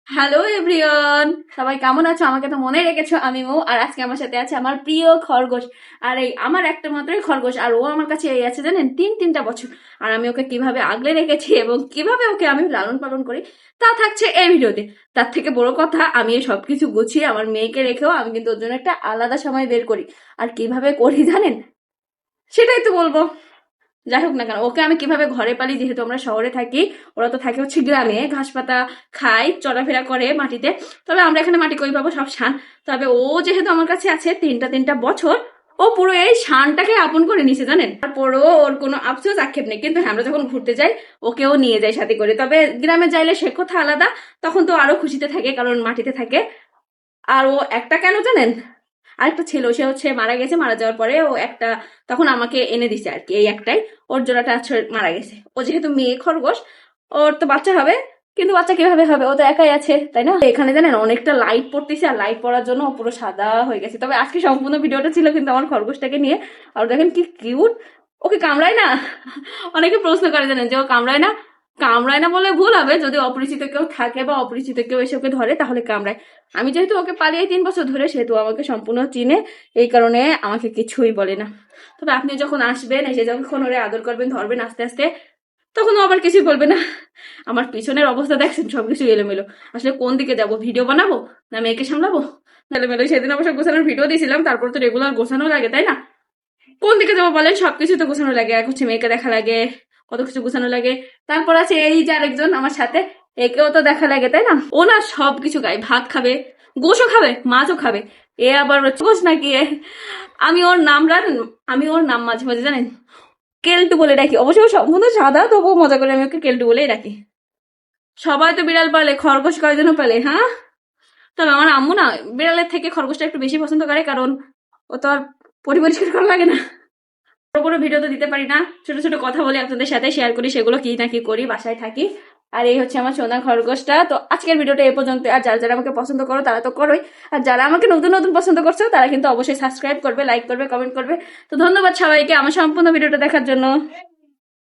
Hello everyone, সবাই কেমন আছো? আমাকে তো মনে রেখেছো, আমি মৌ। আর আজকে আমার সাথে আছে আমার প্রিয় খরগোশ। আর এই আমার একটা মাত্রই খরগোশ, আর ও আমার কাছে এই আছে জানেন তিনটা বছর। আর আমি ওকে কিভাবে আগলে রেখেছি এবং কিভাবে ওকে আমি লালন পালন করি তা থাকছে এই ভিডিওতে। তার থেকে বড় কথা, আমি এই সবকিছু গুছিয়ে আমার মেয়েকে রেখেও আমি কিন্তু ওর জন্য একটা আলাদা সময় বের করি। আর কিভাবে করি জানেন, সেটাই তো বলবো। যাই হোক না কেন, ওকে আমি কিভাবে ঘরে পালি, যেহেতু আমরা শহরে থাকি, ওরা তো থাকে হচ্ছে গ্রামে, ঘাস পাতা খায়, চলাফেরা করে মাটিতে। তবে আমরা এখানে মাটি কই পাবো, সব শান। তবে ও যেহেতু আমার কাছে আছে তিনটা বছর, ও পুরো এই শানটাকে আপন করে নিছে জানেন। তারপরও ওর কোনো আফসোস আক্ষেপ নেই, কিন্তু হ্যাঁ, আমরা যখন ঘুরতে যাই ওকেও নিয়ে যাই সাথে করে। তবে গ্রামে যাইলে সে কথা আলাদা, তখন তো আরো খুশিতে থাকে কারণ মাটিতে থাকে। আর ও একটা কেন জানেন, আরেকটা ছিল, সে হচ্ছে মারা গেছে। মারা যাওয়ার পরে ও একটা তখন আমাকে এনে দিছে আর কি, এই একটাই। ওর জোড়াটা আছে মারা গেছে। ও যেহেতু মেয়ে খরগোশ, ওর তো বাচ্চা হবে, কিন্তু বাচ্চা কিভাবে হবে, ও তো একাই আছে তাই না। এখানে জানেন অনেকটা লাইট পড়তেছে, আর লাইট পড়ার জন্য ও পুরো সাদা হয়ে গেছে। তবে আজকে সম্পূর্ণ ভিডিওটা ছিল কিন্তু আমার খরগোশটাকে নিয়ে। আর দেখেন কি কিউট, ওকে কামড়ায় না। অনেকে প্রশ্ন করে জানেন যে ও কামড়ায় না। কামড়ায় না বলে ভুল হবে, যদি অপরিচিত কেউ থাকে বা অপরিচিত কেউ এসে ওকে ধরে তাহলে কামড়ায়। আমি যেহেতু ওকে পালিয়ে 3 বছর ধরে, সেহেতু আমাকে সম্পূর্ণ চিনে, এই কারণে আমাকে কিছুই বলে না। তবে আপনি যখন আসবেন, এসে যখন ওরে আদর করবেন, ধরবেন আস্তে আস্তে, তখন ও আবার কিছুই বলবে না। আমার পিছনের অবস্থা দেখছেন, সবকিছু এলোমেলো। আসলে কোন দিকে যাব, ভিডিও বানাবো না মেয়েকে সামলাবো? এলোমেলো। সেদিন অবশ্য গোছানোর ভিডিও দিয়েছিলাম, তারপর তো রেগুলার গোছানো লাগে তাই না। কোন দিকে যাবো বলেন, সবকিছু তো গোছানো লাগে। এক হচ্ছে মেয়েকে দেখা লাগে, কত কিছু গোছানো লাগে। তারপর আছে এই যে আরেকজন আমার সাথে, একেও তো দেখা লাগে তাই না। ও না সবকিছু গায়ে, ভাত খাবে, গোশও খাবে, মাছও খাবে। এ আবার গোশ নাকি এ। আমি ওর নাম জানেন, আমি ওর নাম মাঝে মাঝে জানেন কেলটু বলে ডাকি। অবশ্য ও সম্পূর্ণ সাদা, তবুও মজা করে আমি ওকে কেলটু বলেই ডাকি। সবাই তো বিড়াল পালে, খরগোশ কয়জনও পালে, হ্যাঁ। তবে আমার আম্মু না বিড়ালের থেকে খরগোশটা একটু বেশি পছন্দ করে, কারণ ও তো আর পরিষ্কার করা লাগে না। বড় বড় ভিডিও তো দিতে পারি না, ছোট ছোট কথা বলি আপনাদের সাথে, শেয়ার করি সেগুলো কি না কি করি, বাসায় থাকি। আর এই হচ্ছে আমার সোনা খরগোশটা। তো আজকের ভিডিওটা এ পর্যন্ত। আর যারা যারা আমাকে পছন্দ করো তারা তো করোই, আর যারা আমাকে নতুন নতুন পছন্দ করছো তারা কিন্তু অবশ্যই সাবস্ক্রাইব করবে, লাইক করবে, কমেন্ট করবে। তো ধন্যবাদ সবাইকে আমার সম্পূর্ণ ভিডিওটা দেখার জন্য।